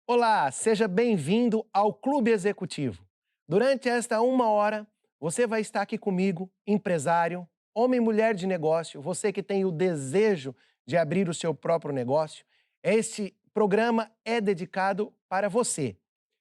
Olá, seja bem-vindo ao Clube Executivo. Durante esta uma hora, você vai estar aqui comigo, empresário, homem e mulher de negócio, você que tem o desejo de abrir o seu próprio negócio. Este programa é dedicado para você.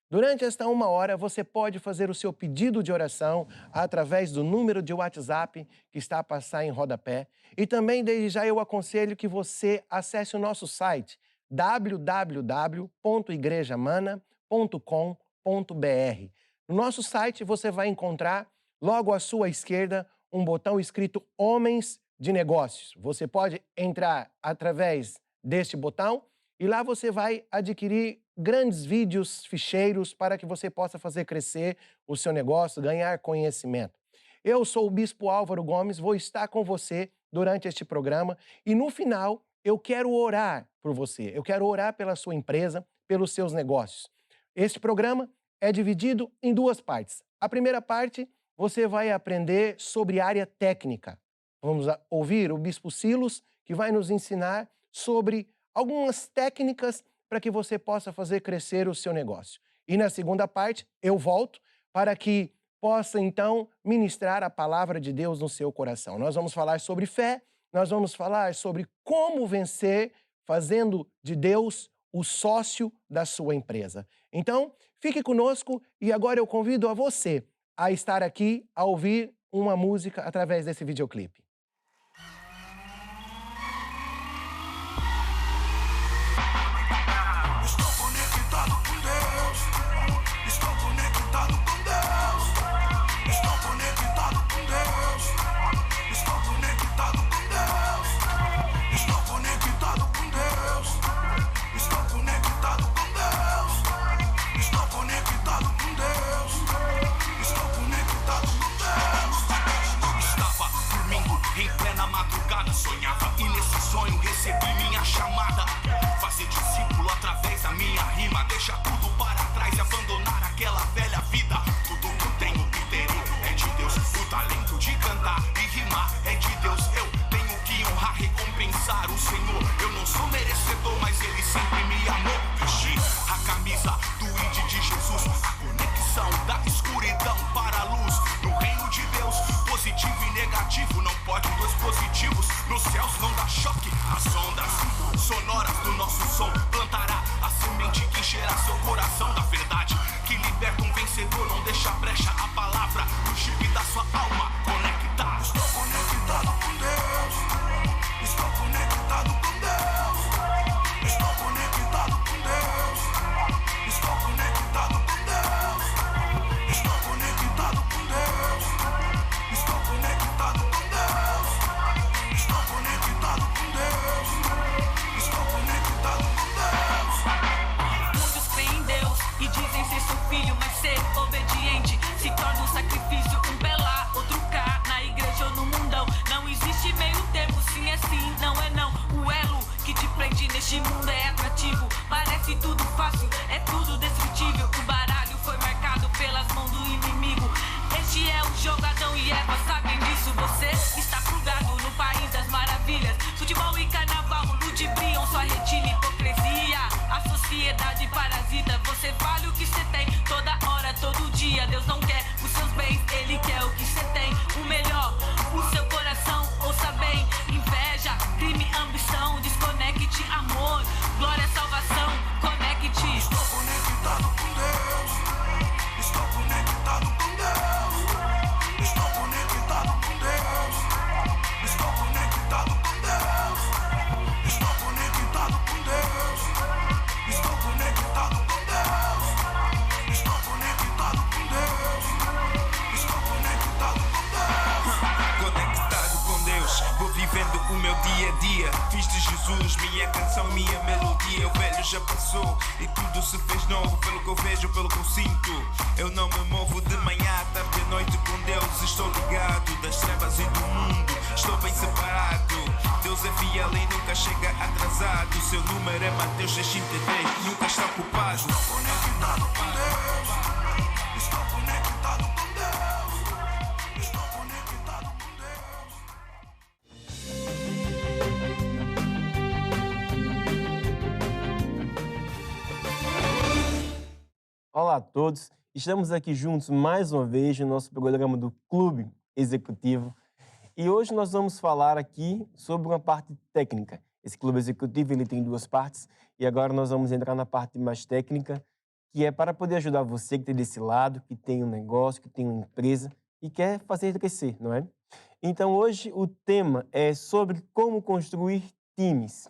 Durante esta uma hora, você pode fazer o seu pedido de oração através do número de WhatsApp que está a passar em rodapé. E também, desde já, eu aconselho que você acesse o nosso site www.igrejamana.com.br. No nosso site você vai encontrar logo à sua esquerda um botão escrito Homens de Negócios. Você pode entrar através deste botão e lá você vai adquirir grandes vídeos, ficheiros para que você possa fazer crescer o seu negócio, ganhar conhecimento. Eu sou o Bispo Álvaro Gomes, vou estar com você durante este programa e no final eu quero orar por você, eu quero orar pela sua empresa, pelos seus negócios. Este programa é dividido em duas partes. A primeira parte, você vai aprender sobre área técnica. Vamos ouvir o Bispo Silos, que vai nos ensinar sobre algumas técnicas para que você possa fazer crescer o seu negócio. E na segunda parte, eu volto para que possa, então, ministrar a palavra de Deus no seu coração. Nós vamos falar sobre fé, nós vamos falar sobre como vencer fazendo de Deus o sócio da sua empresa. Então, fique conosco e agora eu convido a você a estar aqui, a ouvir uma música através desse videoclipe. Estou conectado com Deus. Estou conectado com Deus. Estou conectado com Deus. Estou conectado com Deus. Estou conectado com Deus. Estou conectado com Deus. Estou conectado com Deus. Estou conectado com Deus. Estava dormindo em plena madrugada, sonhava e nesse sonho recebi minha chamada. Fazer discípulo através da minha rima, deixar tudo para trás e abandonar aquela velha vida. Tudo que eu tenho e terei é de Deus. O talento de cantar e rimar é de Deus. Eu tenho que honrar, recompensar o Senhor. Eu não sou merecedor, mas Ele sempre me amou. Vesti a camisa do ID de Jesus, a conexão da escuridão para a luz. No reino de Deus, positivo e negativo, não pode dois positivos. Nos céus não dá choque, as ondas sonoras do nosso som plantará a semente que encherá seu coração da verdade, que liberta um vencedor, não deixa brecha a palavra no chip da sua alma conectar. Estou conectado com Deus. Estou conectado com Deus. Estou conectado com Deus. Estou conectado com Deus. Estou conectado com Deus. Estou conectado com Deus. Estou conectado com Deus. Estou conectado com Deus. Muitos creem em Deus e dizem ser seu filho, mas ser obediente se torna um sacrifício. Um pé lá, outro cá, na igreja ou no mundão. Não existe meio termo, sim é sim, não é não. O elo que te prende neste mundo é atrativo. Parece tudo fácil, é tudo descritível. O baralho foi marcado pelas mãos do inimigo. Este é o jogadão e Eva, sabem disso. Você está plugado no país das maravilhas. Futebol e carnaval ludibriam sua retina, hipocrisia. A sociedade parasita, você vale o que você tem. Toda hora, todo dia, Deus não quer os seus bens, Ele quer o que você tem. O melhor, o seu coração, ouça bem. Inveja, crime, ambição, desconecte, amor, glória, salvação, conecte. Estou conectado com Deus. Estou conectado com Deus. Estou conectado com Deus. Estou conectado com Deus. Estou conectado com Deus. Estou conectado com Deus. Estou conectado com Deus. Estou conectado com Deus. Conectado com Deus, vou vivendo o meu dia a dia. Fiz de Jesus minha canção, minha melodia. O velho já passou e tudo se fez novo. Pelo que eu vejo, pelo que eu sinto, eu não me movo de manhã à tarde, à noite com Deus. Estou ligado das trevas e do mundo, estou bem separado. Deus é fiel e nunca chega atrasado. Seu número é Mateus 6:33, nunca está ocupado. Estou conectado com Deus. Estou conectado com Deus. Estou conectado com Deus. Olá a todos, estamos aqui juntos mais uma vez no nosso programa do Clube Executivo e hoje nós vamos falar aqui sobre uma parte técnica. Esse Clube Executivo ele tem duas partes e agora nós vamos entrar na parte mais técnica, que é para poder ajudar você que está desse lado, que tem um negócio, que tem uma empresa e quer fazer crescer, não é? Então hoje o tema é sobre como construir times.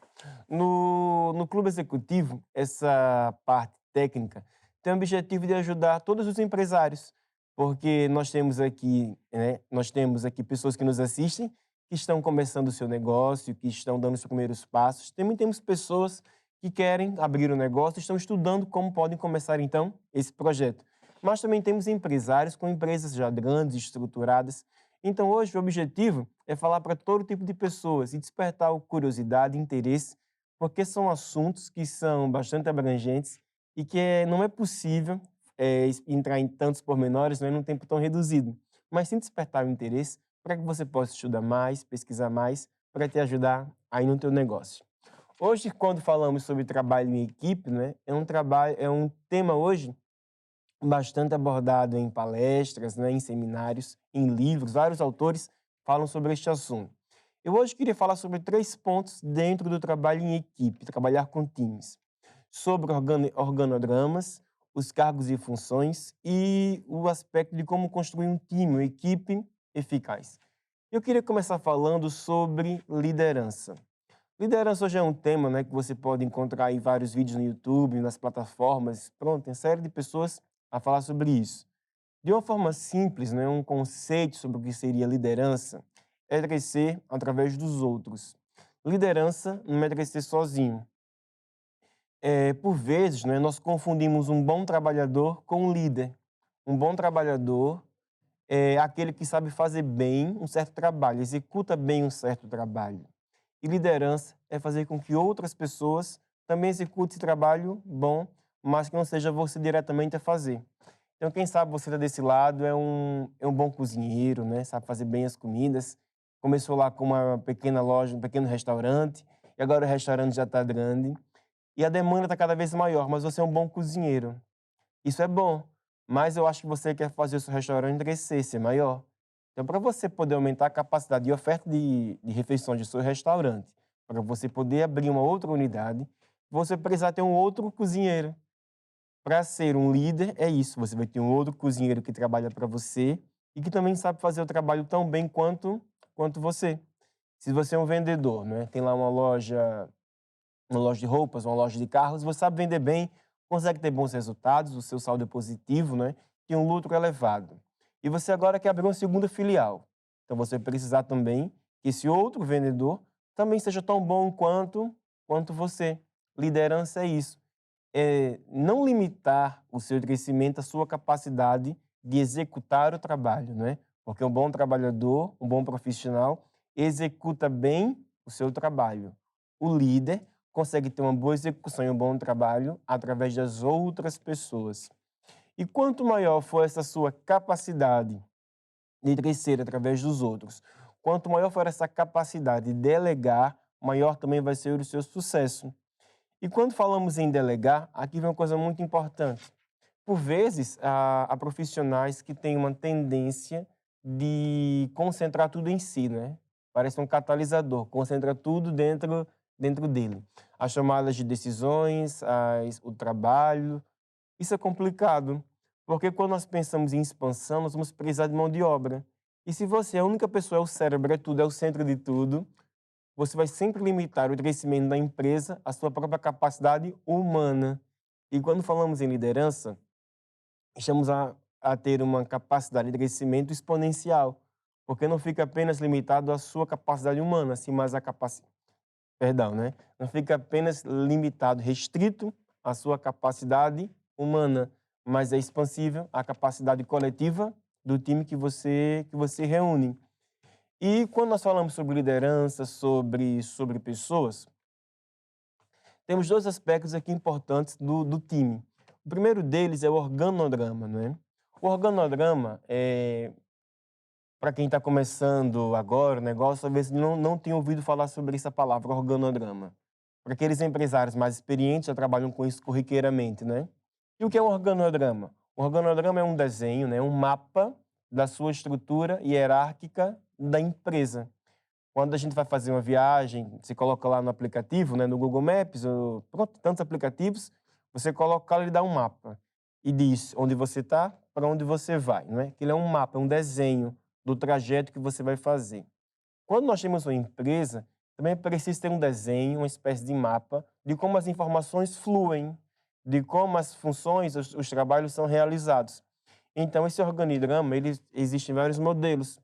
No Clube Executivo, essa parte técnica tem o objetivo de ajudar todos os empresários, porque nós temos aqui pessoas que nos assistem, que estão começando o seu negócio, que estão dando os primeiros passos. Também temos pessoas que querem abrir um negócio, estão estudando como podem começar então esse projeto. Mas também temos empresários com empresas já grandes, estruturadas. Então hoje o objetivo é falar para todo tipo de pessoas e despertar curiosidade, interesse, porque são assuntos que são bastante abrangentes e que não é possível entrar em tantos pormenores, né, num tempo tão reduzido. Mas sim despertar o interesse para que você possa estudar mais, pesquisar mais, para te ajudar aí no teu negócio. Hoje, quando falamos sobre trabalho em equipe, né, é um tema hoje bastante abordado em palestras, né, em seminários, em livros. Vários autores falam sobre este assunto. Eu hoje queria falar sobre 3 pontos dentro do trabalho em equipe, trabalhar com times. Sobre organogramas, os cargos e funções e o aspecto de como construir um time, uma equipe eficaz. Eu queria começar falando sobre liderança. Liderança hoje é um tema, né, que você pode encontrar em vários vídeos no YouTube, nas plataformas. Pronto, tem série de pessoas a falar sobre isso. De uma forma simples, né, um conceito sobre o que seria liderança é crescer através dos outros. Liderança não é crescer sozinho. Por vezes, né, nós confundimos um bom trabalhador com um líder. Um bom trabalhador é aquele que sabe fazer bem um certo trabalho, executa bem um certo trabalho. E liderança é fazer com que outras pessoas também executem esse trabalho bom, mas que não seja você diretamente a fazer. Então, quem sabe você está desse lado é um bom cozinheiro, né? Sabe fazer bem as comidas. Começou lá com uma pequena loja, um pequeno restaurante, e agora o restaurante já está grande. E a demanda está cada vez maior, mas você é um bom cozinheiro. Isso é bom, mas eu acho que você quer fazer o seu restaurante crescer, ser maior. Então, para você poder aumentar a capacidade de oferta de refeições do seu restaurante, para você poder abrir uma outra unidade, você precisa ter um outro cozinheiro. Para ser um líder, é isso. Você vai ter um outro cozinheiro que trabalha para você e que também sabe fazer o trabalho tão bem quanto você. Se você é um vendedor, né? Tem lá uma loja de roupas, uma loja de carros, você sabe vender bem, consegue ter bons resultados, o seu saldo é positivo, né? Tem um lucro elevado. E você agora quer abrir uma segunda filial. Então você vai precisar também que esse outro vendedor também seja tão bom quanto você. Liderança é isso. É não limitar o seu crescimento à sua capacidade de executar o trabalho, né? Porque um bom trabalhador, um bom profissional, executa bem o seu trabalho. O líder consegue ter uma boa execução e um bom trabalho através das outras pessoas. E quanto maior for essa sua capacidade de crescer através dos outros, quanto maior for essa capacidade de delegar, maior também vai ser o seu sucesso. E quando falamos em delegar, aqui vem uma coisa muito importante. Por vezes, há profissionais que têm uma tendência de concentrar tudo em si, né? Parece um catalisador, concentra tudo dentro dele. As tomadas de decisões, o trabalho. Isso é complicado, porque quando nós pensamos em expansão, nós vamos precisar de mão de obra. E se você é a única pessoa, é o cérebro, é tudo, é o centro de tudo, você vai sempre limitar o crescimento da empresa à sua própria capacidade humana. E quando falamos em liderança, estamos a ter uma capacidade de crescimento exponencial, porque não fica apenas limitado à sua capacidade humana, sim, mas não fica apenas limitado, restrito à sua capacidade humana, mas é expansível à capacidade coletiva do time que você reúne. E quando nós falamos sobre liderança, sobre pessoas, temos 2 aspectos aqui importantes do time. O primeiro deles é o organograma, né? O organograma, para quem está começando agora o negócio, talvez não tenha ouvido falar sobre essa palavra, organograma. Para aqueles empresários mais experientes, já trabalham com isso corriqueiramente, né? E o que é um organograma? O organograma é um desenho, né, um mapa da sua estrutura hierárquica da empresa. Quando a gente vai fazer uma viagem, você coloca lá no aplicativo, né, no Google Maps, ou, pronto, tantos aplicativos, você coloca lá e dá um mapa. E diz onde você está, para onde você vai. Não é? Ele é um mapa, é um desenho do trajeto que você vai fazer. Quando nós temos uma empresa, também é preciso ter um desenho, uma espécie de mapa, de como as informações fluem, de como as funções, os trabalhos são realizados. Então, esse organigrama, existem vários modelos.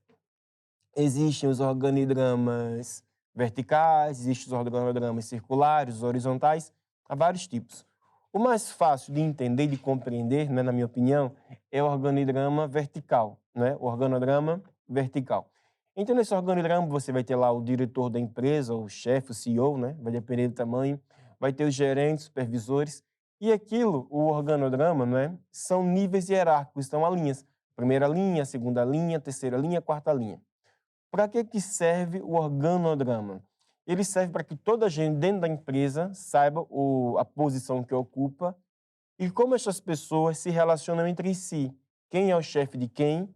Existem os organigramas verticais, existem os organigramas circulares, os horizontais, há vários tipos. O mais fácil de entender, de compreender, né, na minha opinião, é o organigrama vertical, né? O organograma vertical. Então, nesse organigrama, você vai ter lá o diretor da empresa, o chefe, o CEO, né? Vai depender do tamanho, vai ter os gerentes, supervisores, e aquilo, o organograma, né, são níveis hierárquicos, são linhas. Primeira linha, segunda linha, terceira linha, quarta linha. Para que serve o organograma? Ele serve para que toda a gente dentro da empresa saiba a posição que ocupa e como essas pessoas se relacionam entre si. Quem é o chefe de quem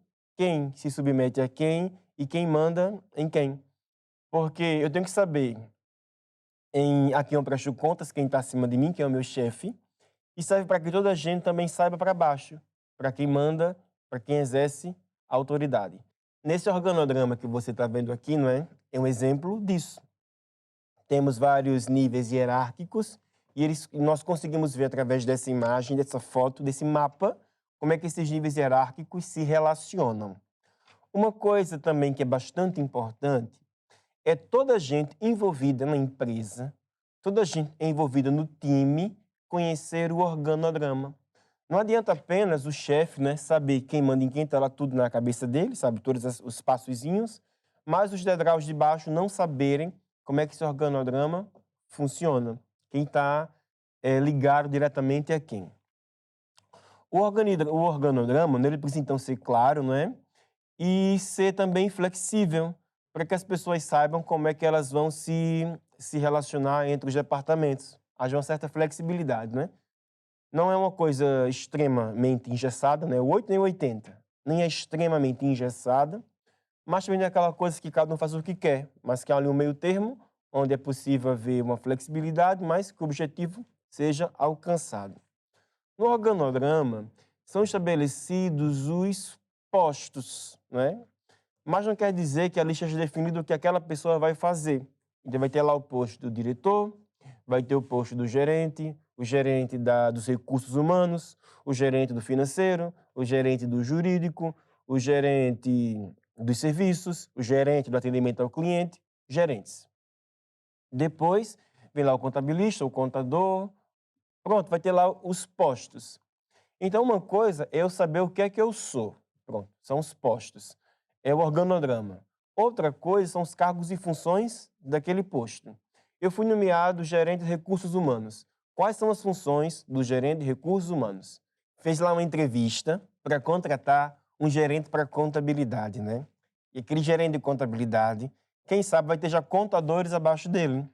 se submete a quem e quem manda em quem. Porque eu tenho que saber a quem eu presto contas, quem está acima de mim, quem é o meu chefe, e serve para que toda a gente também saiba para baixo, para quem manda, para quem exerce a autoridade. Nesse organograma que você está vendo aqui, não é? É um exemplo disso. Temos vários níveis hierárquicos e nós conseguimos ver através dessa imagem, dessa foto, desse mapa, como é que esses níveis hierárquicos se relacionam. Uma coisa também que é bastante importante é toda a gente envolvida na empresa, toda a gente envolvida no time, conhecer o organograma. Não adianta apenas o chefe, né, saber quem manda em quem, está lá tudo na cabeça dele, sabe, todos os passozinhos, mas os degraus de baixo não saberem como é que esse organograma funciona. Quem está ligado diretamente a quem. O organograma, ele precisa então ser claro, não é? E ser também flexível, para que as pessoas saibam como é que elas vão se relacionar entre os departamentos. Haja uma certa flexibilidade, né? Não é uma coisa extremamente engessada, né? O 8 nem 80. Nem é extremamente engessada, mas também é aquela coisa que cada um faz o que quer, mas que há ali um meio termo, onde é possível haver uma flexibilidade, mas que o objetivo seja alcançado. No organograma, são estabelecidos os postos, né? Mas não quer dizer que ali esteja definido o que aquela pessoa vai fazer. Então vai ter lá o posto do diretor, vai ter o posto do gerente, o gerente dos recursos humanos, o gerente do financeiro, o gerente do jurídico, o gerente dos serviços, o gerente do atendimento ao cliente, gerentes. Depois vem lá o contabilista, o contador, pronto, vai ter lá os postos. Então uma coisa é eu saber o que é que eu sou, pronto, são os postos, é o organograma. Outra coisa são os cargos e funções daquele posto. Eu fui nomeado gerente de recursos humanos. Quais são as funções do gerente de recursos humanos? Fez lá uma entrevista para contratar um gerente para contabilidade, né? E aquele gerente de contabilidade, quem sabe vai ter já contadores abaixo dele.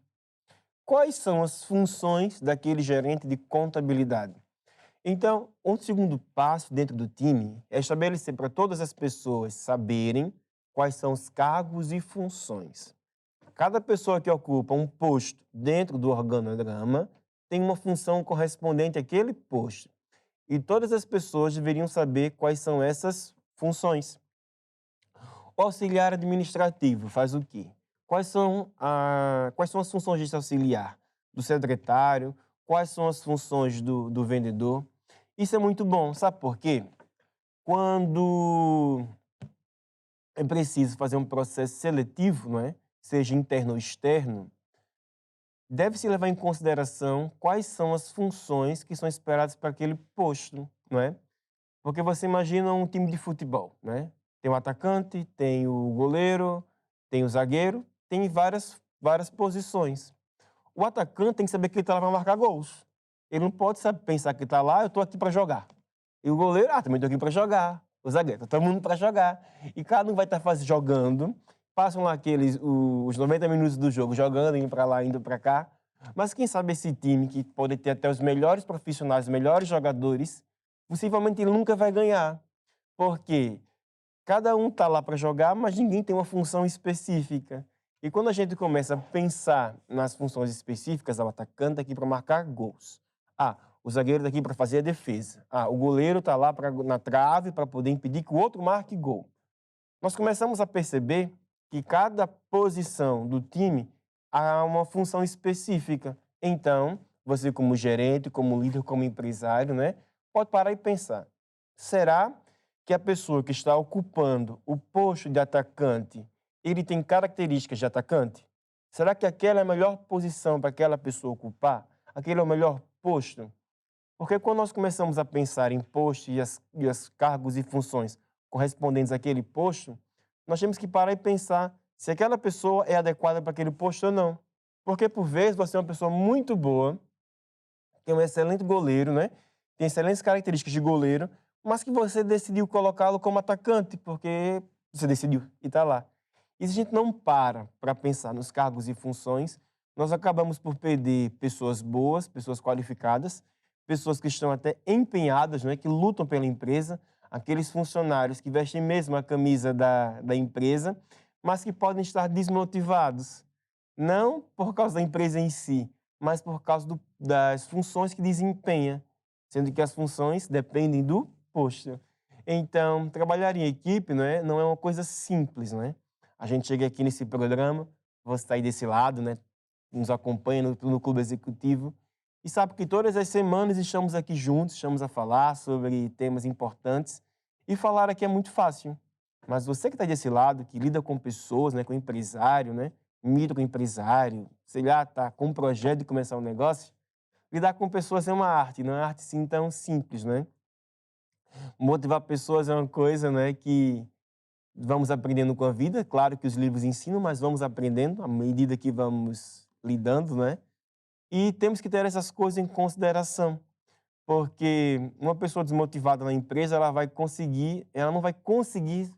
Quais são as funções daquele gerente de contabilidade? Então, um segundo passo dentro do time é estabelecer para todas as pessoas saberem quais são os cargos e funções. Cada pessoa que ocupa um posto dentro do organograma tem uma função correspondente àquele posto. E todas as pessoas deveriam saber quais são essas funções. O auxiliar administrativo faz o quê? Quais são as funções desse auxiliar? Do secretário? Quais são as funções do vendedor? Isso é muito bom, sabe por quê? Quando é preciso fazer um processo seletivo, não é? Seja interno ou externo, deve-se levar em consideração quais são as funções que são esperadas para aquele posto, não é? Porque você imagina um time de futebol, né? Tem o atacante, tem o goleiro, tem o zagueiro, tem várias posições. O atacante tem que saber que ele está lá para marcar gols. Ele não pode pensar que está lá, eu estou aqui para jogar. E o goleiro, também estou aqui para jogar. O zagueiro, todo mundo para jogar. E cada um vai estar jogando. Passam lá os 90 minutos do jogo jogando, indo para lá, indo para cá. Mas quem sabe esse time, que pode ter até os melhores profissionais, os melhores jogadores, possivelmente ele nunca vai ganhar. Porque cada um está lá para jogar, mas ninguém tem uma função específica. E quando a gente começa a pensar nas funções específicas, o atacante está aqui para marcar gols. O zagueiro está aqui para fazer a defesa. O goleiro está lá na trave para poder impedir que o outro marque gol. Nós começamos a perceber que cada posição do time há uma função específica. Então, você como gerente, como líder, como empresário, né, pode parar e pensar, será que a pessoa que está ocupando o posto de atacante, ele tem características de atacante? Será que aquela é a melhor posição para aquela pessoa ocupar? Aquele é o melhor posto? Porque quando nós começamos a pensar em posto e os cargos e funções correspondentes àquele posto, nós temos que parar e pensar se aquela pessoa é adequada para aquele posto ou não. Porque, por vezes, você é uma pessoa muito boa, tem um excelente goleiro, né? Tem excelentes características de goleiro, mas que você decidiu colocá-lo como atacante, porque você decidiu e está lá. E se a gente não para pensar nos cargos e funções, nós acabamos por perder pessoas boas, pessoas qualificadas, pessoas que estão até empenhadas, né, que lutam pela empresa, aqueles funcionários que vestem mesmo a camisa da empresa, mas que podem estar desmotivados. Não por causa da empresa em si, mas por causa das funções que desempenha, sendo que as funções dependem do posto. Então, trabalhar em equipe não é uma coisa simples, né? A gente chega aqui nesse programa, você está aí desse lado, né? Nos acompanha no Clube Executivo, e sabe que todas as semanas estamos aqui juntos, estamos a falar sobre temas importantes, e falar aqui é muito fácil. Mas você que está desse lado, que lida com pessoas, né, com empresário, né, microempresário, sei lá, está com um projeto de começar um negócio, lidar com pessoas é uma arte, não é uma arte assim tão simples, né? Motivar pessoas é uma coisa, né, que vamos aprendendo com a vida. Claro que os livros ensinam, mas vamos aprendendo à medida que vamos lidando, né? E temos que ter essas coisas em consideração, porque uma pessoa desmotivada na empresa, ela não vai conseguir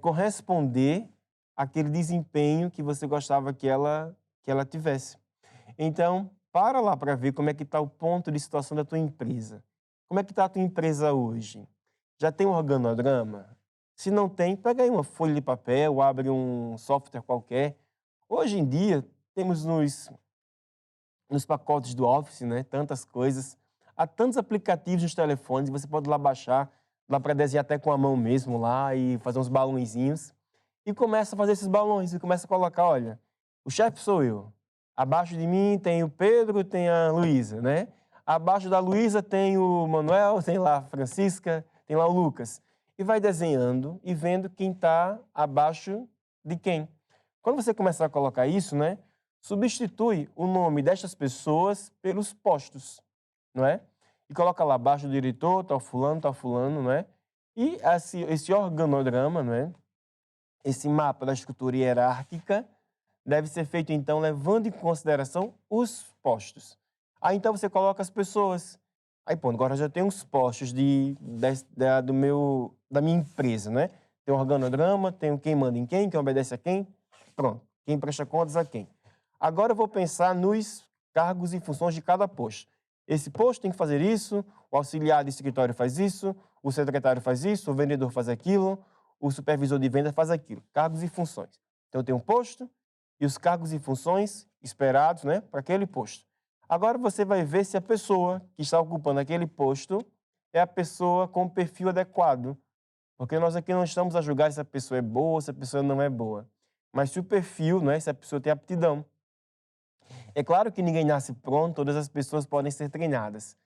corresponder àquele desempenho que você gostava que ela tivesse. Então, para lá para ver como é que está o ponto de situação da tua empresa. Como é que está a tua empresa hoje? Já tem um organograma? Se não tem, pega aí uma folha de papel, abre um software qualquer. Hoje em dia, temos nos pacotes do Office, né, tantas coisas. Há tantos aplicativos nos telefones, você pode lá baixar, dá para desenhar até com a mão mesmo lá e fazer uns balõezinhos. E começa a fazer esses balões e começa a colocar, olha, o chefe sou eu. Abaixo de mim tem o Pedro, tem a Luísa, né? Abaixo da Luísa tem o Manuel, tem lá a Francisca, tem lá o Lucas. E vai desenhando e vendo quem está abaixo de quem. Quando você começar a colocar isso, né, substitui o nome destas pessoas pelos postos, não é? E coloca lá abaixo do diretor, tal fulano, não é? E esse organograma, não é? Esse mapa da estrutura hierárquica deve ser feito, então, levando em consideração os postos. Aí, então, você coloca as pessoas. Aí, pô, agora já tem os postos da minha empresa, né? Tem um organograma, tem quem manda em quem obedece a quem. Pronto, quem presta contas a quem. Agora eu vou pensar nos cargos e funções de cada posto. Esse posto tem que fazer isso, o auxiliar de escritório faz isso, o secretário faz isso, o vendedor faz aquilo, o supervisor de venda faz aquilo. Cargos e funções. Então, eu tenho um posto e os cargos e funções esperados, né, para aquele posto. Agora você vai ver se a pessoa que está ocupando aquele posto é a pessoa com o perfil adequado. Porque nós aqui não estamos a julgar se a pessoa é boa ou se a pessoa não é boa. Mas se o perfil, né, se a pessoa tem aptidão. É claro que ninguém nasce pronto, todas as pessoas podem ser treinadas.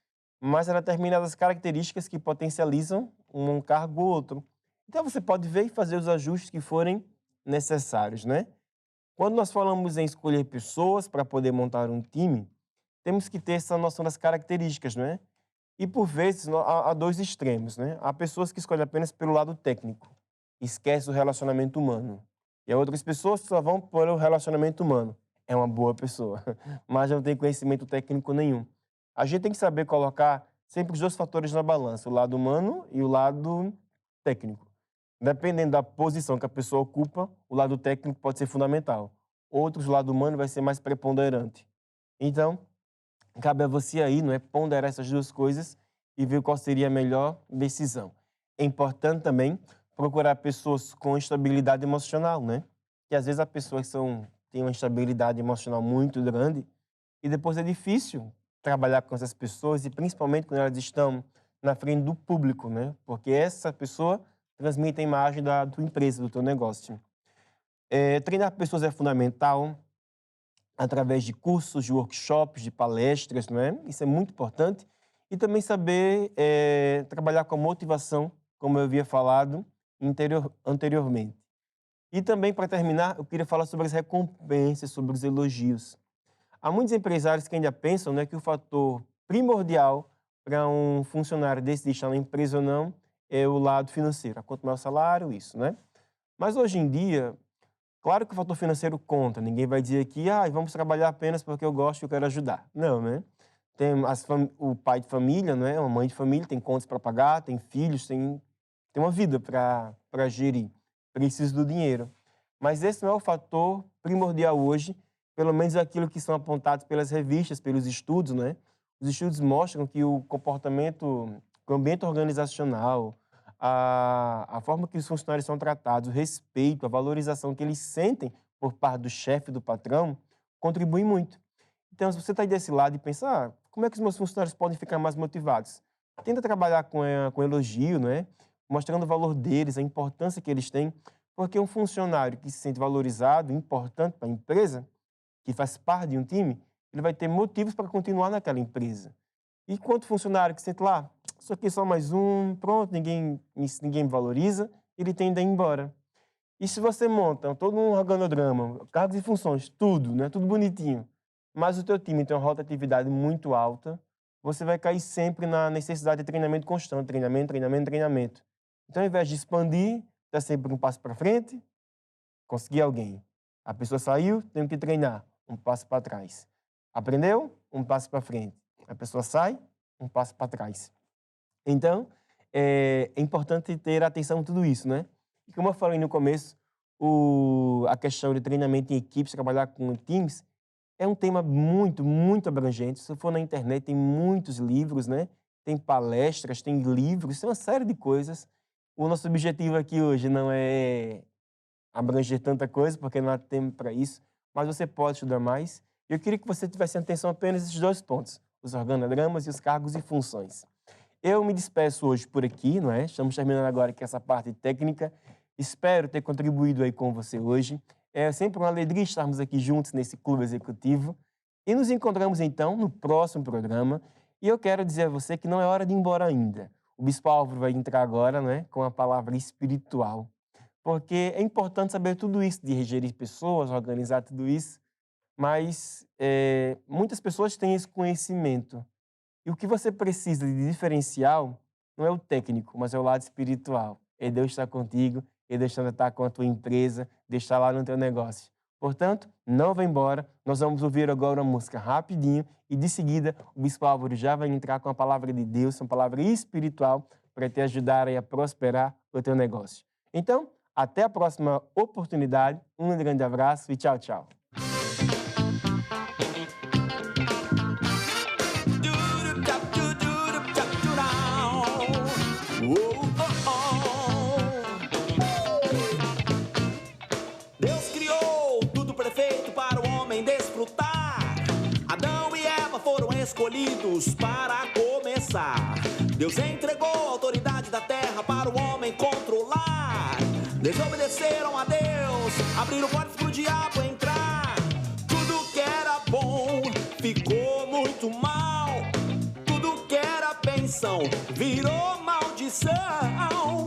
Mas há determinadas características que potencializam um cargo ou outro. Então você pode ver e fazer os ajustes que forem necessários, né? Quando nós falamos em escolher pessoas para poder montar um time, temos que ter essa noção das características, né? E, por vezes, há dois extremos, né? Há pessoas que escolhem apenas pelo lado técnico, esquecem o relacionamento humano. E há outras pessoas que só vão pelo relacionamento humano. É uma boa pessoa, mas não tem conhecimento técnico nenhum. A gente tem que saber colocar sempre os dois fatores na balança, o lado humano e o lado técnico. Dependendo da posição que a pessoa ocupa, o lado técnico pode ser fundamental. Outros, o lado humano vai ser mais preponderante. Então, cabe a você aí, não é, ponderar essas duas coisas e ver qual seria a melhor decisão. É importante também procurar pessoas com estabilidade emocional, né? Que às vezes as pessoas têm uma instabilidade emocional muito grande e depois é difícil trabalhar com essas pessoas e principalmente quando elas estão na frente do público, né? Porque essa pessoa transmite a imagem da tua empresa, do teu negócio. Treinar pessoas é fundamental através de cursos, de workshops, de palestras, não é? Isso é muito importante. E também saber trabalhar com a motivação, como eu havia falado anteriormente. E também, para terminar, eu queria falar sobre as recompensas, sobre os elogios. Há muitos empresários que ainda pensam, né, que o fator primordial para um funcionário decidir estar na empresa ou não é o lado financeiro. Quanto maior o salário, isso, né? Mas hoje em dia, claro que o fator financeiro conta. Ninguém vai dizer que vamos trabalhar apenas porque eu gosto e eu quero ajudar. Não, né? Tem o pai de família, né? Uma mãe de família, tem contas para pagar, tem filhos, tem uma vida para gerir. Precisa do dinheiro. Mas esse não é o fator primordial hoje, pelo menos aquilo que são apontados pelas revistas, pelos estudos, né? Os estudos mostram que o comportamento, o ambiente organizacional, a forma que os funcionários são tratados, o respeito, a valorização que eles sentem por parte do chefe, do patrão, contribui muito. Então, se você está aí desse lado e pensa, como é que os meus funcionários podem ficar mais motivados? Tenta trabalhar com elogio, né? Mostrando o valor deles, a importância que eles têm, porque um funcionário que se sente valorizado, importante para a empresa, que faz parte de um time, ele vai ter motivos para continuar naquela empresa. E quanto funcionário que se sente lá, isso aqui é só mais um, pronto, ninguém me valoriza, ele tende a ir embora. E se você monta todo um organograma, cargos e funções, tudo, né, tudo bonitinho, mas o teu time tem uma rotatividade muito alta, você vai cair sempre na necessidade de treinamento constante, treinamento. Então, ao invés de expandir, dá sempre um passo para frente, conseguir alguém. A pessoa saiu, tem que treinar, um passo para trás. Aprendeu? Um passo para frente. A pessoa sai, um passo para trás. Então, é importante ter atenção a tudo isso, né? E como eu falei no começo, a questão de treinamento em equipes, trabalhar com times, é um tema muito, muito abrangente. Se for na internet, tem muitos livros, né? Tem palestras, tem livros, tem uma série de coisas. O nosso objetivo aqui hoje não é abranger tanta coisa, porque não há tempo para isso, mas você pode estudar mais. Eu queria que você tivesse atenção apenas nesses dois pontos, os organogramas e os cargos e funções. Eu me despeço hoje por aqui, não é? Estamos terminando agora aqui essa parte técnica. Espero ter contribuído aí com você hoje. É sempre uma alegria estarmos aqui juntos nesse clube executivo. E nos encontramos, então, no próximo programa. E eu quero dizer a você que não é hora de ir embora ainda. O Bispo Álvaro vai entrar agora, né, com a palavra espiritual. Porque é importante saber tudo isso, de gerir pessoas, organizar tudo isso. Mas muitas pessoas têm esse conhecimento. E o que você precisa de diferencial não é o técnico, mas é o lado espiritual. É Deus estar contigo, é Deus estar com a tua empresa, Deus estar lá no teu negócio. Portanto, não vá embora. Nós vamos ouvir agora uma música rapidinho e, de seguida, o Bispo Álvaro já vai entrar com a palavra de Deus, uma palavra espiritual para te ajudar a prosperar o teu negócio. Então, até a próxima oportunidade. Um grande abraço e tchau, tchau. Deus criou tudo perfeito para o homem desfrutar. Adão e Eva foram escolhidos para começar. Deus entregou a autoridade da terra para o homem controlar. Desobedeceram a Deus, abriram portas para o diabo entrar. Tudo que era bom ficou muito mal. Tudo que era bênção virou maldição.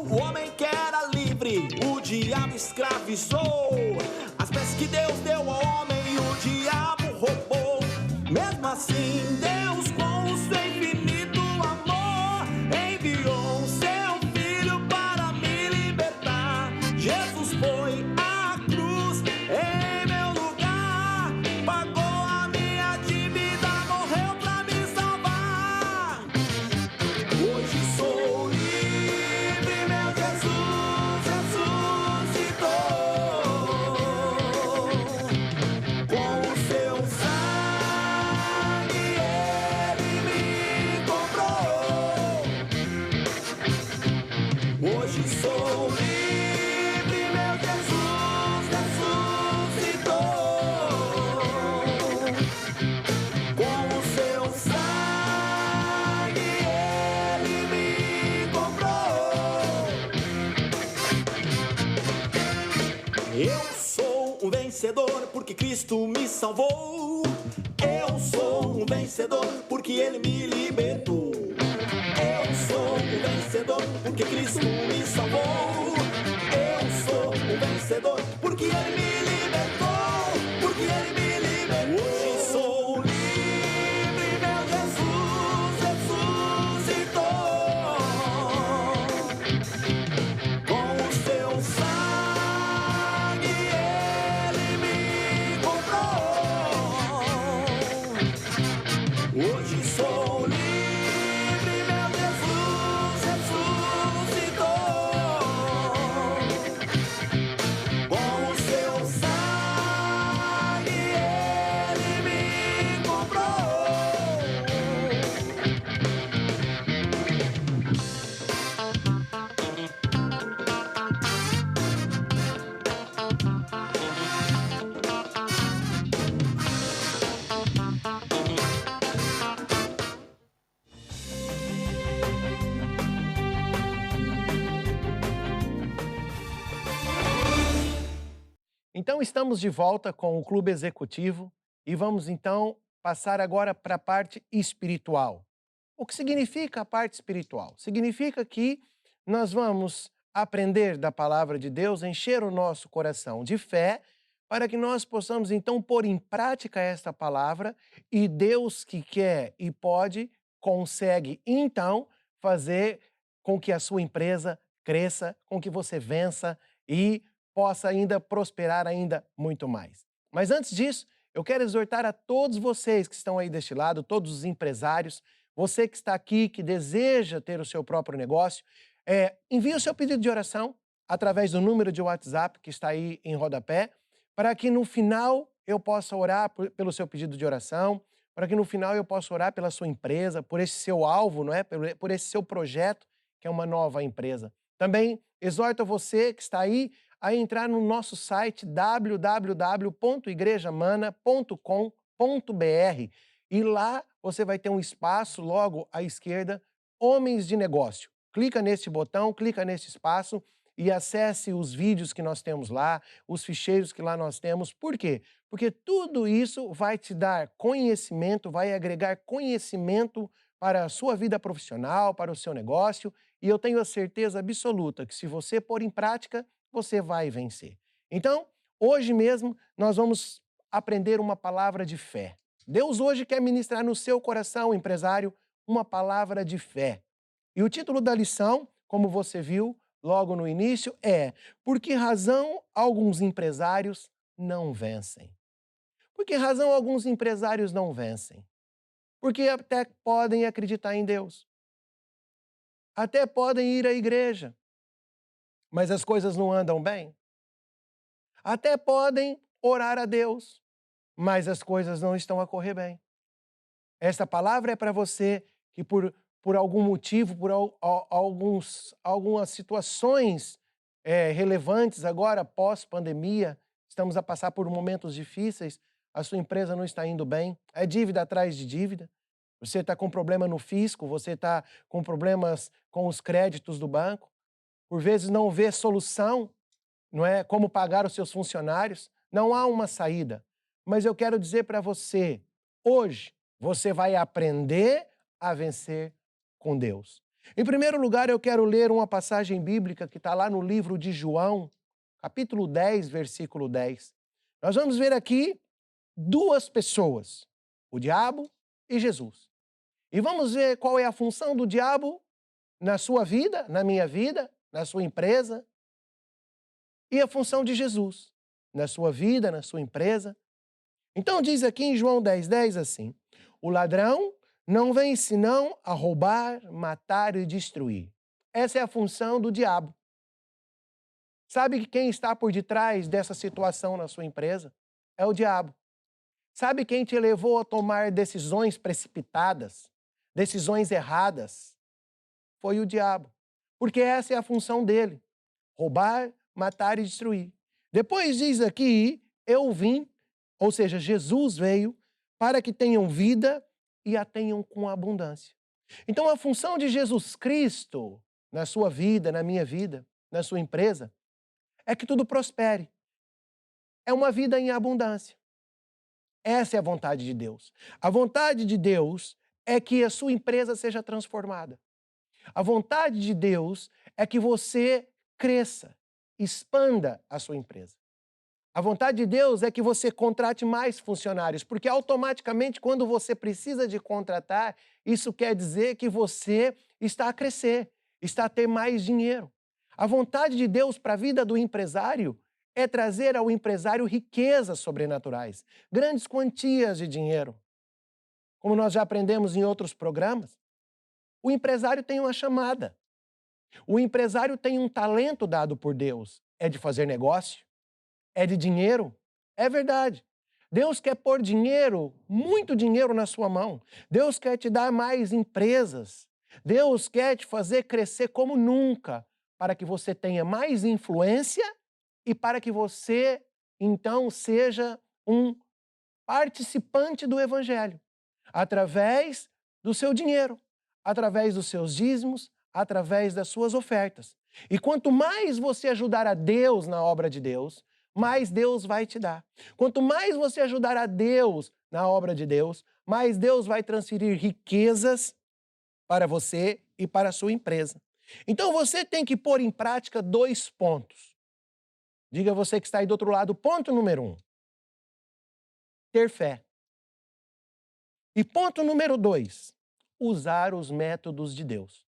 O homem que era livre, o diabo escravizou. As bênçãos que Deus deu ao homem, o diabo roubou. Mesmo assim, Deus, com o seu infinito amor, enviou o seu filho para me libertar. Jesus foi à cruz em meu lugar, pagou a minha dívida, morreu para me salvar. Hoje sou livre, meu Jesus ressuscitou. vencedor porque Cristo me salvou. Eu sou um vencedor porque Ele me libertou. Eu sou um vencedor porque Cristo me salvou. Eu sou um vencedor porque Ele me libertou. Porque Ele me libertou. Hoje sou livre, meu Jesus ressuscitou. Com o seu sangue Ele me comprou. Hoje sou livre, meu Jesus ressuscitou. Com o seu sangue Ele me comprou. Então, estamos de volta com o Clube Executivo e vamos então passar agora para a parte espiritual. O que significa a parte espiritual? Significa que nós vamos aprender da palavra de Deus, encher o nosso coração de fé, para que nós possamos então pôr em prática esta palavra e Deus que quer e pode, consegue então fazer com que a sua empresa cresça, com que você vença e possa ainda prosperar ainda muito mais. Mas antes disso, eu quero exortar a todos vocês que estão aí deste lado, todos os empresários, você que está aqui, que deseja ter o seu próprio negócio, envie o seu pedido de oração através do número de WhatsApp que está aí em rodapé, para que no final eu possa orar pelo seu pedido de oração, para que no final eu possa orar pela sua empresa, por esse seu alvo, não é? Por esse seu projeto, que é uma nova empresa. Também exorto você que está aí a entrar no nosso site www.igrejamana.com.br e lá você vai ter um espaço logo à esquerda, Homens de Negócio. Clica nesse botão, clica nesse espaço e acesse os vídeos que nós temos lá, os ficheiros que lá nós temos. Por quê? Porque tudo isso vai te dar conhecimento, vai agregar conhecimento para a sua vida profissional, para o seu negócio, e eu tenho a certeza absoluta que se você pôr em prática, você vai vencer. Então, hoje mesmo, nós vamos aprender uma palavra de fé. Deus hoje quer ministrar no seu coração, empresário, uma palavra de fé. E o título da lição, como você viu logo no início, é Por que razão alguns empresários não vencem? Por que razão alguns empresários não vencem? Porque até podem acreditar em Deus. Até podem ir à igreja. Mas as coisas não andam bem. Até podem orar a Deus, mas as coisas não estão a correr bem. Esta palavra é para você que por algum motivo, por algumas situações relevantes agora, pós-pandemia, estamos a passar por momentos difíceis, a sua empresa não está indo bem, é dívida atrás de dívida, você está com problema no fisco, você está com problemas com os créditos do banco, por vezes não vê solução, não é? Como pagar os seus funcionários, não há uma saída. Mas eu quero dizer para você, hoje, você vai aprender a vencer com Deus. Em primeiro lugar, eu quero ler uma passagem bíblica que está lá no livro de João, capítulo 10, versículo 10. Nós vamos ver aqui duas pessoas, o diabo e Jesus. E vamos ver qual é a função do diabo na sua vida, na minha vida, na sua empresa, e a função de Jesus na sua vida, na sua empresa. Então diz aqui em João 10:10 assim: o ladrão não vem senão a roubar, matar e destruir. Essa é a função do diabo. Sabe quem está por detrás dessa situação na sua empresa? É o diabo. Sabe quem te levou a tomar decisões precipitadas, decisões erradas? Foi o diabo. Porque essa é a função dele: roubar, matar e destruir. Depois diz aqui, eu vim, ou seja, Jesus veio para que tenham vida e a tenham com abundância. Então a função de Jesus Cristo na sua vida, na minha vida, na sua empresa, é que tudo prospere. é uma vida em abundância. Essa é a vontade de Deus. A vontade de Deus é que a sua empresa seja transformada. A vontade de Deus é que você cresça, expanda a sua empresa. A vontade de Deus é que você contrate mais funcionários, porque automaticamente, quando você precisa de contratar, isso quer dizer que você está a crescer, está a ter mais dinheiro. A vontade de Deus para a vida do empresário é trazer ao empresário riquezas sobrenaturais, grandes quantias de dinheiro. Como nós já aprendemos em outros programas, o empresário tem uma chamada. O empresário tem um talento dado por Deus. É de fazer negócio? É de dinheiro? É verdade. Deus quer pôr dinheiro, muito dinheiro na sua mão. Deus quer te dar mais empresas. Deus quer te fazer crescer como nunca, para que você tenha mais influência e para que você, então, seja um participante do Evangelho, através do seu dinheiro, através dos seus dízimos, através das suas ofertas. E quanto mais você ajudar a Deus na obra de Deus, mais Deus vai te dar. Quanto mais você ajudar a Deus na obra de Deus, mais Deus vai transferir riquezas para você e para a sua empresa. Então você tem que pôr em prática 2 pontos. Diga você que está aí do outro lado, ponto número 1. Ter fé. E ponto número 2, usar os métodos de Deus.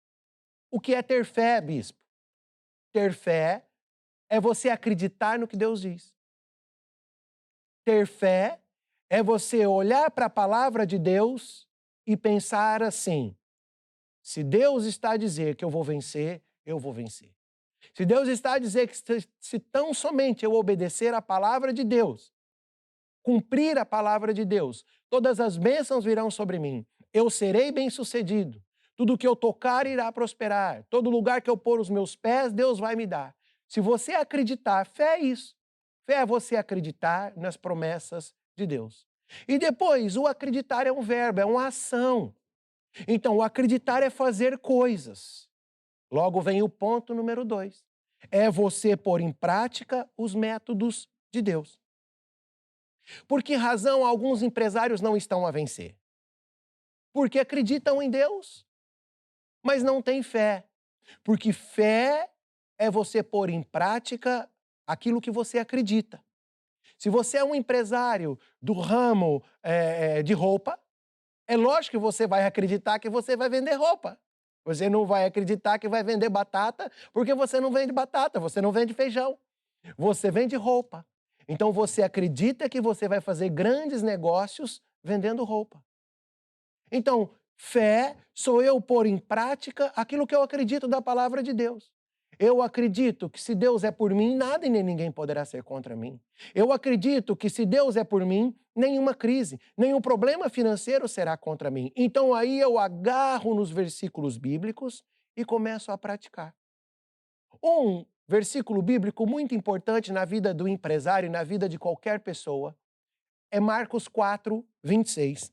O que é ter fé, bispo? Ter fé é você acreditar no que Deus diz. Ter fé é você olhar para a palavra de Deus e pensar assim: se Deus está a dizer que eu vou vencer, eu vou vencer. Se Deus está a dizer que se tão somente eu obedecer à palavra de Deus, cumprir a palavra de Deus, todas as bênçãos virão sobre mim, eu serei bem-sucedido, tudo que eu tocar irá prosperar, todo lugar que eu pôr os meus pés, Deus vai me dar. Se você acreditar, fé é isso. Fé é você acreditar nas promessas de Deus. E depois, o acreditar é um verbo, é uma ação. Então, o acreditar é fazer coisas. Logo vem o ponto número 2. É você pôr em prática os métodos de Deus. Por que razão alguns empresários não estão a vencer? Porque acreditam em Deus, mas não têm fé. Porque fé é você pôr em prática aquilo que você acredita. Se você é um empresário do ramo de roupa, é lógico que você vai acreditar que você vai vender roupa. Você não vai acreditar que vai vender batata, porque você não vende batata, você não vende feijão. Você vende roupa. Então você acredita que você vai fazer grandes negócios vendendo roupa. Então, fé sou eu pôr em prática aquilo que eu acredito da palavra de Deus. Eu acredito que se Deus é por mim, nada e nem ninguém poderá ser contra mim. Eu acredito que se Deus é por mim, nenhuma crise, nenhum problema financeiro será contra mim. Então aí eu agarro nos versículos bíblicos e começo a praticar. Um versículo bíblico muito importante na vida do empresário e na vida de qualquer pessoa é Marcos 4, 26.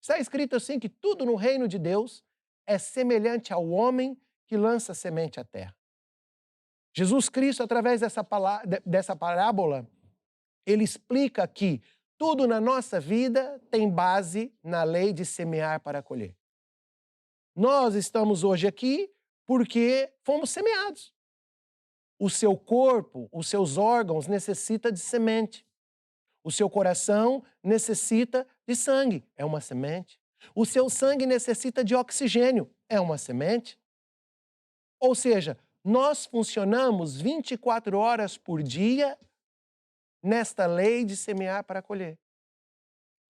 Está escrito assim que tudo no reino de Deus é semelhante ao homem que lança semente à terra. Jesus Cristo, através dessa parábola, ele explica que tudo na nossa vida tem base na lei de semear para colher. Nós estamos hoje aqui porque fomos semeados. O seu corpo, os seus órgãos necessitam de semente. O seu coração necessita de sangue, é uma semente. O seu sangue necessita de oxigênio, é uma semente. Ou seja, nós funcionamos 24 horas por dia nesta lei de semear para colher.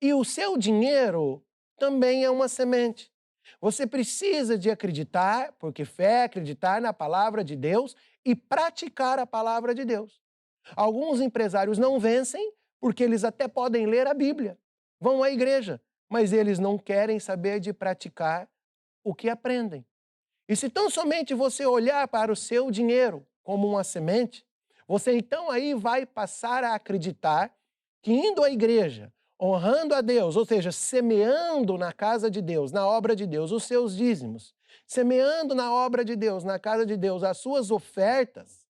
E o seu dinheiro também é uma semente. Você precisa de acreditar, porque fé é acreditar na palavra de Deus e praticar a palavra de Deus. Alguns empresários não vencem porque eles até podem ler a Bíblia, vão à igreja, mas eles não querem saber de praticar o que aprendem. E se tão somente você olhar para o seu dinheiro como uma semente, você então aí vai passar a acreditar que indo à igreja, honrando a Deus, ou seja, semeando na casa de Deus, na obra de Deus, os seus dízimos, semeando na obra de Deus, na casa de Deus, as suas ofertas,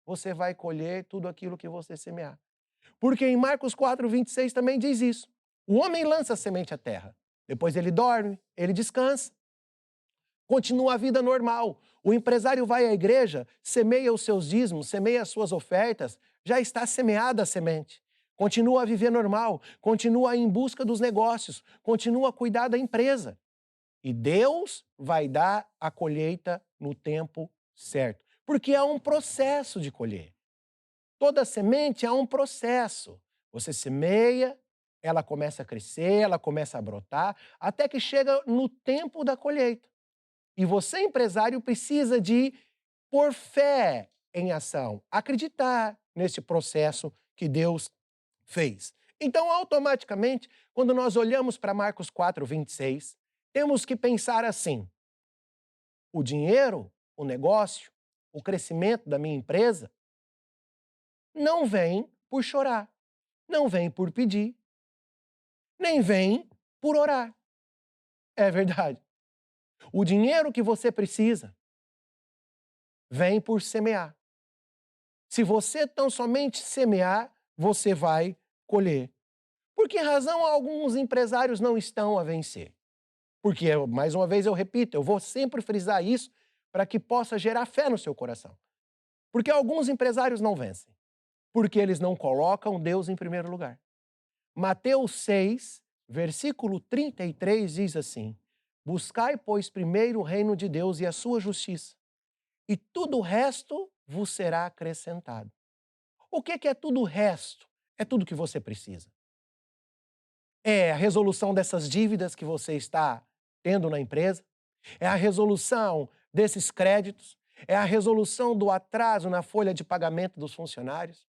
você vai colher tudo aquilo que você semear. Porque em Marcos 4:26 também diz isso. O homem lança a semente à terra. Depois ele dorme, ele descansa. Continua a vida normal. O empresário vai à igreja, semeia os seus dízimos, semeia as suas ofertas, já está semeada a semente. Continua a viver normal, continua em busca dos negócios, continua a cuidar da empresa. E Deus vai dar a colheita no tempo certo. Porque há um processo de colher. Toda semente há um processo. Você semeia, ela começa a crescer, ela começa a brotar, até que chega no tempo da colheita. E você, empresário, precisa de pôr fé em ação, acreditar nesse processo que Deus fez. Então, automaticamente, quando nós olhamos para Marcos 4:26, temos que pensar assim: o dinheiro, o negócio, o crescimento da minha empresa não vem por chorar, não vem por pedir, nem vem por orar. É verdade. O dinheiro que você precisa vem por semear. Se você tão somente semear, você vai colher. Por que razão alguns empresários não estão a vencer? Porque, mais uma vez eu repito, eu vou sempre frisar isso para que possa gerar fé no seu coração. Porque alguns empresários não vencem. Porque eles não colocam Deus em primeiro lugar. Mateus 6, versículo 33 diz assim: buscai, pois, primeiro o reino de Deus e a sua justiça, e tudo o resto vos será acrescentado. O que é tudo o resto? É tudo que você precisa. É a resolução dessas dívidas que você está tendo na empresa, é a resolução desses créditos, é a resolução do atraso na folha de pagamento dos funcionários,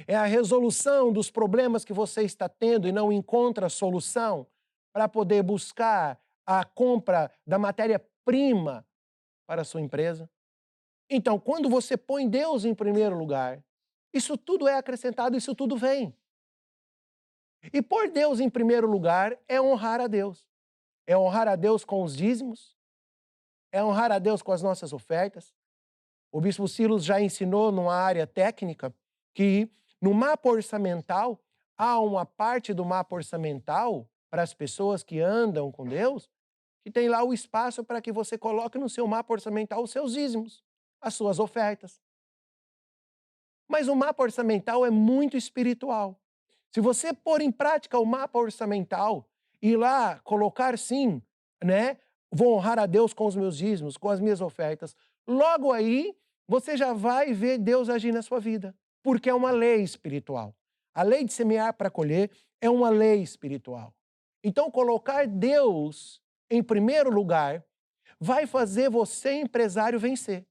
é a resolução dos problemas que você está tendo e não encontra solução para poder buscar a compra da matéria-prima para a sua empresa. Então, quando você põe Deus em primeiro lugar, isso tudo é acrescentado, isso tudo vem. E pôr Deus em primeiro lugar é honrar a Deus. É honrar a Deus com os dízimos, é honrar a Deus com as nossas ofertas. O bispo Silos já ensinou numa área técnica que no mapa orçamental há uma parte do mapa orçamental para as pessoas que andam com Deus, que tem lá o espaço para que você coloque no seu mapa orçamental os seus dízimos, as suas ofertas. Mas o mapa orçamental é muito espiritual. Se você pôr em prática o mapa orçamental e lá colocar sim, vou honrar a Deus com os meus dízimos, com as minhas ofertas, logo aí você já vai ver Deus agir na sua vida, porque é uma lei espiritual. A lei de semear para colher é uma lei espiritual. Então, colocar Deus em primeiro lugar vai fazer você, empresário, vencer.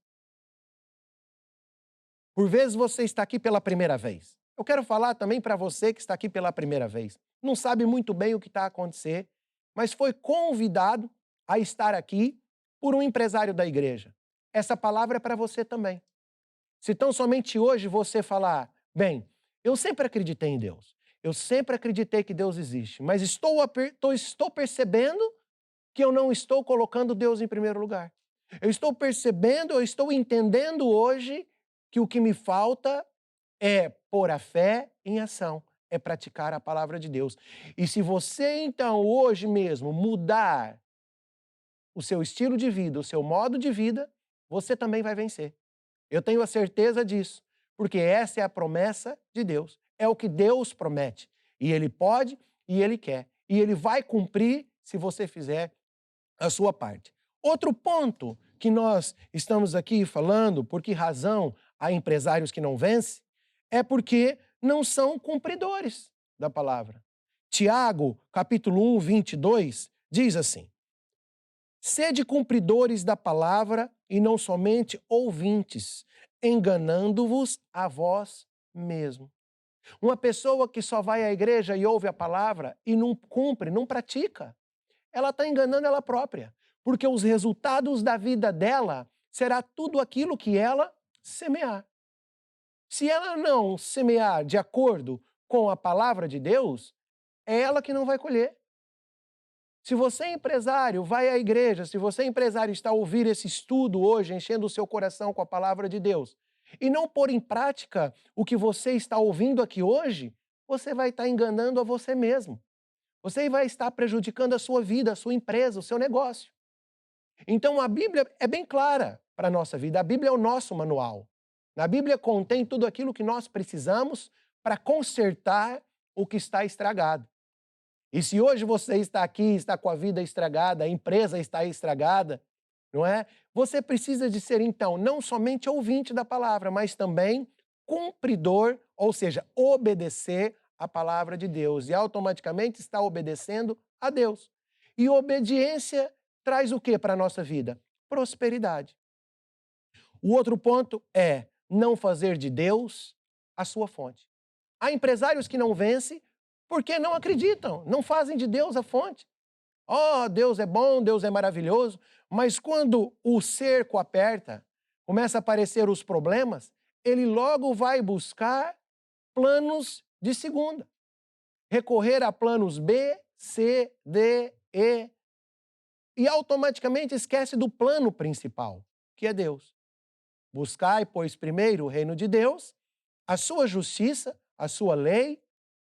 Por vezes você está aqui pela primeira vez. Eu quero falar também para você que está aqui pela primeira vez. Não sabe muito bem o que está a acontecer, mas foi convidado a estar aqui por um empresário da igreja. Essa palavra é para você também. Se tão somente hoje você falar, bem, eu sempre acreditei em Deus, eu sempre acreditei que Deus existe, mas estou percebendo que eu não estou colocando Deus em primeiro lugar. Eu estou percebendo, eu estou entendendo hoje que o que me falta é pôr a fé em ação, é praticar a palavra de Deus. E se você, então, hoje mesmo, mudar o seu estilo de vida, o seu modo de vida, você também vai vencer. Eu tenho a certeza disso, porque essa é a promessa de Deus. É o que Deus promete. E Ele pode e Ele quer. E Ele vai cumprir se você fizer a sua parte. Outro ponto que nós estamos aqui falando, por que razão há empresários que não vencem, é porque não são cumpridores da palavra. Tiago, capítulo 1, 22, diz assim: sede cumpridores da palavra e não somente ouvintes, enganando-vos a vós mesmo. Uma pessoa que só vai à igreja e ouve a palavra e não cumpre, não pratica, ela está enganando ela própria, porque os resultados da vida dela será tudo aquilo que ela semear. Se ela não semear de acordo com a palavra de Deus, é ela que não vai colher. Se você é empresário, vai à igreja, se você é empresário e está a ouvir esse estudo hoje, enchendo o seu coração com a palavra de Deus, e não pôr em prática o que você está ouvindo aqui hoje, você vai estar enganando a você mesmo. Você vai estar prejudicando a sua vida, a sua empresa, o seu negócio. Então a Bíblia é bem clara para a nossa vida. A Bíblia é o nosso manual. Na Bíblia contém tudo aquilo que nós precisamos para consertar o que está estragado. E se hoje você está aqui, está com a vida estragada, a empresa está estragada, não é? Você precisa de ser, então, não somente ouvinte da palavra, mas também cumpridor, ou seja, obedecer a palavra de Deus. E automaticamente está obedecendo a Deus. E obediência traz o que para a nossa vida? Prosperidade. O outro ponto é não fazer de Deus a sua fonte. Há empresários que não vencem porque não acreditam, não fazem de Deus a fonte. Oh, Deus é bom, Deus é maravilhoso, mas quando o cerco aperta, começa a aparecer os problemas, ele logo vai buscar planos de segunda. Recorrer a planos B, C, D, E, e automaticamente esquece do plano principal, que é Deus. Buscai, pois, primeiro o reino de Deus, a sua justiça, a sua lei,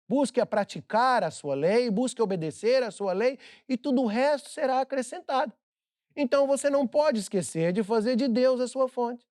busque a praticar a sua lei, busque obedecer a sua lei, e tudo o resto será acrescentado. Então você não pode esquecer de fazer de Deus a sua fonte.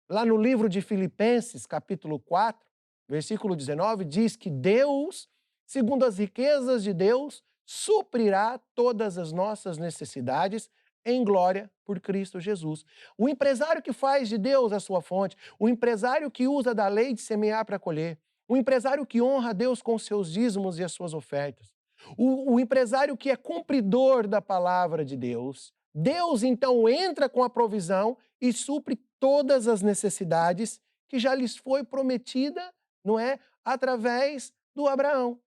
Lá no livro de Filipenses, capítulo 4, versículo 19, diz que Deus, segundo as riquezas de Deus, suprirá todas as nossas necessidades em glória por Cristo Jesus. O empresário que faz de Deus a sua fonte, o empresário que usa da lei de semear para colher, o empresário que honra a Deus com seus dízimos e as suas ofertas, o empresário que é cumpridor da palavra de Deus, Deus então entra com a provisão e supre todas as necessidades que já lhes foi prometida, não é? Através do Abraão.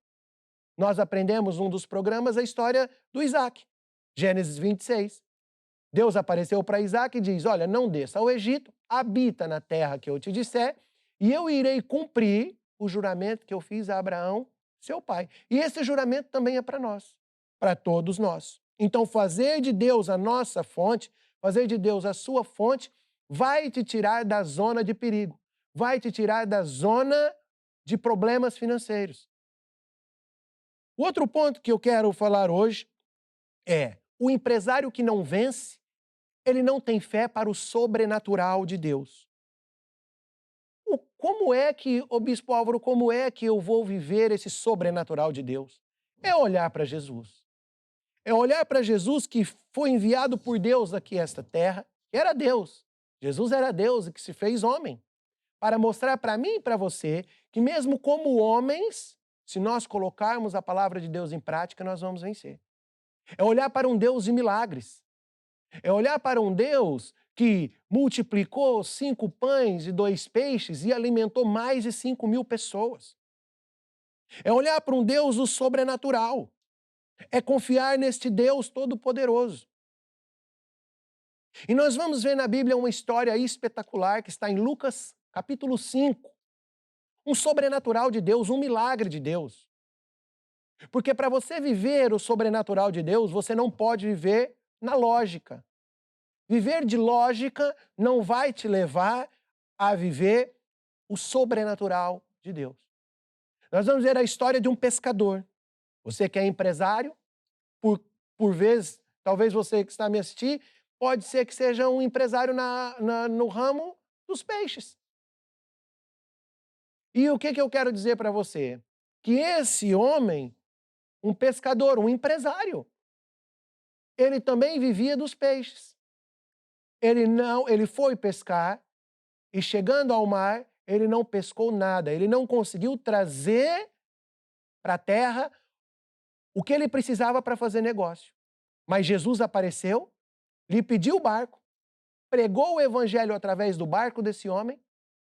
Nós aprendemos num dos programas a história do Isaac, Gênesis 26. Deus apareceu para Isaac e diz, olha, não desça ao Egito, habita na terra que eu te disser, e eu irei cumprir o juramento que eu fiz a Abraão, seu pai. E esse juramento também é para nós, para todos nós. Então, fazer de Deus a nossa fonte, fazer de Deus a sua fonte, vai te tirar da zona de perigo, vai te tirar da zona de problemas financeiros. O outro ponto que eu quero falar hoje é o empresário que não vence, ele não tem fé para o sobrenatural de Deus. Como é que, ô Bispo Álvaro, como é que eu vou viver esse sobrenatural de Deus? É olhar para Jesus. É olhar para Jesus que foi enviado por Deus aqui a esta terra, que era Deus. Jesus era Deus e que se fez homem, para mostrar para mim e para você que mesmo como homens, se nós colocarmos a palavra de Deus em prática, nós vamos vencer. É olhar para um Deus de milagres. É olhar para um Deus que multiplicou 5 pães e 2 peixes e alimentou mais de 5.000 pessoas. É olhar para um Deus do sobrenatural. É confiar neste Deus todo-poderoso. E nós vamos ver na Bíblia uma história espetacular que está em Lucas, capítulo 5. Um sobrenatural de Deus, um milagre de Deus. Porque para você viver o sobrenatural de Deus, você não pode viver na lógica. Viver de lógica não vai te levar a viver o sobrenatural de Deus. Nós vamos ver a história de um pescador. Você que é empresário, por vezes, talvez você que está me assistindo, pode ser que seja um empresário no ramo dos peixes. E o que eu quero dizer para você? Que esse homem, um pescador, um empresário, ele também vivia dos peixes. Ele foi pescar e chegando ao mar, ele não pescou nada, ele não conseguiu trazer para a terra o que ele precisava para fazer negócio. Mas Jesus apareceu, lhe pediu o barco, pregou o evangelho através do barco desse homem,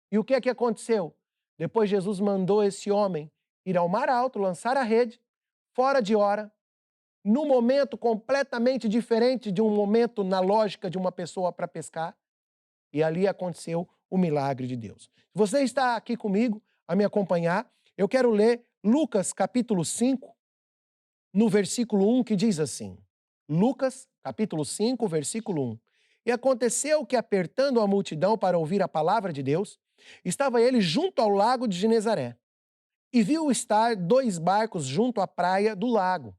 e o que aconteceu? Depois Jesus mandou esse homem ir ao mar alto, lançar a rede, fora de hora, num momento completamente diferente de um momento na lógica de uma pessoa para pescar, e ali aconteceu o milagre de Deus. Se você está aqui comigo, a me acompanhar, eu quero ler Lucas capítulo 5, no versículo 1, que diz assim, Lucas capítulo 5, versículo 1, E aconteceu que, apertando a multidão para ouvir a palavra de Deus, estava ele junto ao lago de Genezaré, e viu estar 2 barcos junto à praia do lago.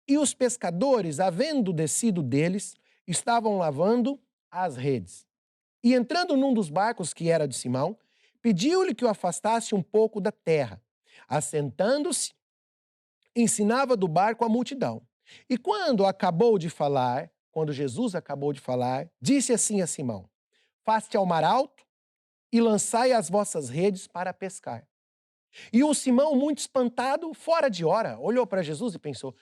E os pescadores, havendo descido deles, estavam lavando as redes. E entrando num dos barcos, que era de Simão, pediu-lhe que o afastasse um pouco da terra. Assentando-se, ensinava do barco a multidão. E quando Jesus acabou de falar, disse assim a Simão: Faste ao mar alto e lançai as vossas redes para pescar. E o Simão, muito espantado, fora de hora, olhou para Jesus e pensou: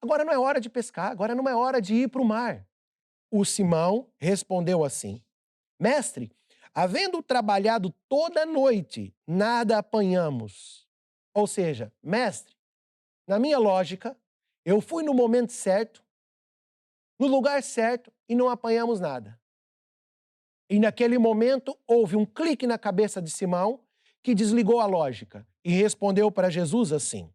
agora não é hora de pescar, agora não é hora de ir para o mar. O Simão respondeu assim: Mestre, havendo trabalhado toda a noite, nada apanhamos. Ou seja, mestre, na minha lógica, eu fui no momento certo, no lugar certo e não apanhamos nada. E naquele momento houve um clique na cabeça de Simão que desligou a lógica e respondeu para Jesus assim: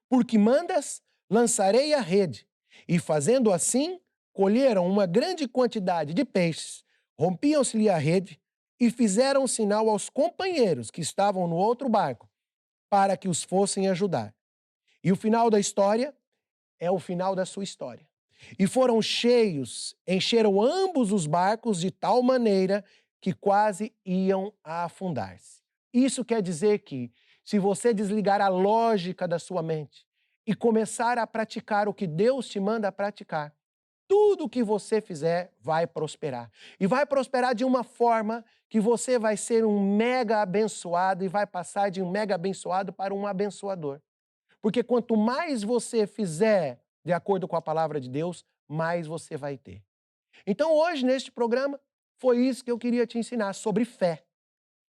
Porque mandas, lançarei a rede. E fazendo assim, colheram uma grande quantidade de peixes, rompiam-se-lhe a rede e fizeram sinal aos companheiros que estavam no outro barco para que os fossem ajudar. E o final da história é o final da sua história. E foram cheios, encheram ambos os barcos de tal maneira que quase iam a afundar-se. Isso quer dizer que, se você desligar a lógica da sua mente e começar a praticar o que Deus te manda praticar, tudo o que você fizer vai prosperar. E vai prosperar de uma forma que você vai ser um mega abençoado e vai passar de um mega abençoado para um abençoador. Porque quanto mais você fizer de acordo com a palavra de Deus, mais você vai ter. Então hoje, neste programa, foi isso que eu queria te ensinar, sobre fé.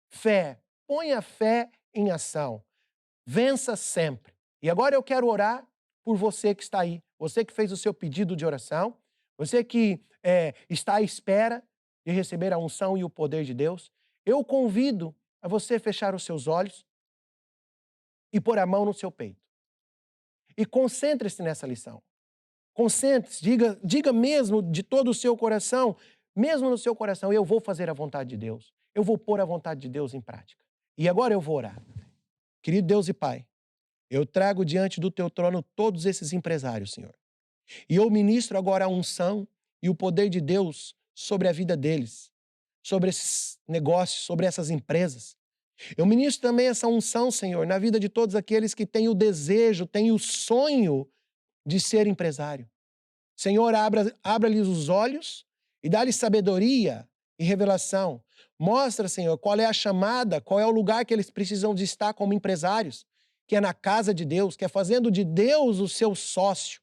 Fé. Ponha fé em ação. Vença sempre. E agora eu quero orar por você que está aí. Você que fez o seu pedido de oração. Você que está à espera de receber a unção e o poder de Deus. Eu convido a você fechar os seus olhos e pôr a mão no seu peito. E concentre-se nessa lição. Concentre-se, diga mesmo de todo o seu coração, mesmo no seu coração, eu vou fazer a vontade de Deus. Eu vou pôr a vontade de Deus em prática. E agora eu vou orar. Querido Deus e Pai, eu trago diante do teu trono todos esses empresários, Senhor. E eu ministro agora a unção e o poder de Deus sobre a vida deles, sobre esses negócios, sobre essas empresas. Eu ministro também essa unção, Senhor, na vida de todos aqueles que têm o desejo, têm o sonho de ser empresário. Senhor, abra-lhes os olhos e dá-lhes sabedoria e revelação. Mostra, Senhor, qual é a chamada, qual é o lugar que eles precisam de estar como empresários, que é na casa de Deus, que é fazendo de Deus o seu sócio.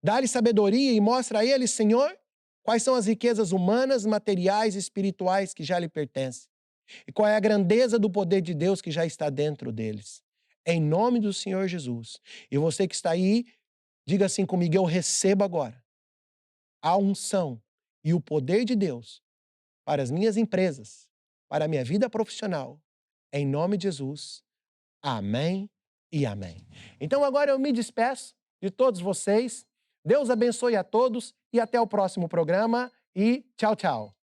Dá-lhes sabedoria e mostra a eles, Senhor, quais são as riquezas humanas, materiais e espirituais que já lhe pertencem. E qual é a grandeza do poder de Deus que já está dentro deles. Em nome do Senhor Jesus. E você que está aí, diga assim comigo: eu recebo agora a unção e o poder de Deus para as minhas empresas, para a minha vida profissional. Em nome de Jesus. Amém e amém. Então agora eu me despeço de todos vocês. Deus abençoe a todos e até o próximo programa. E tchau, tchau.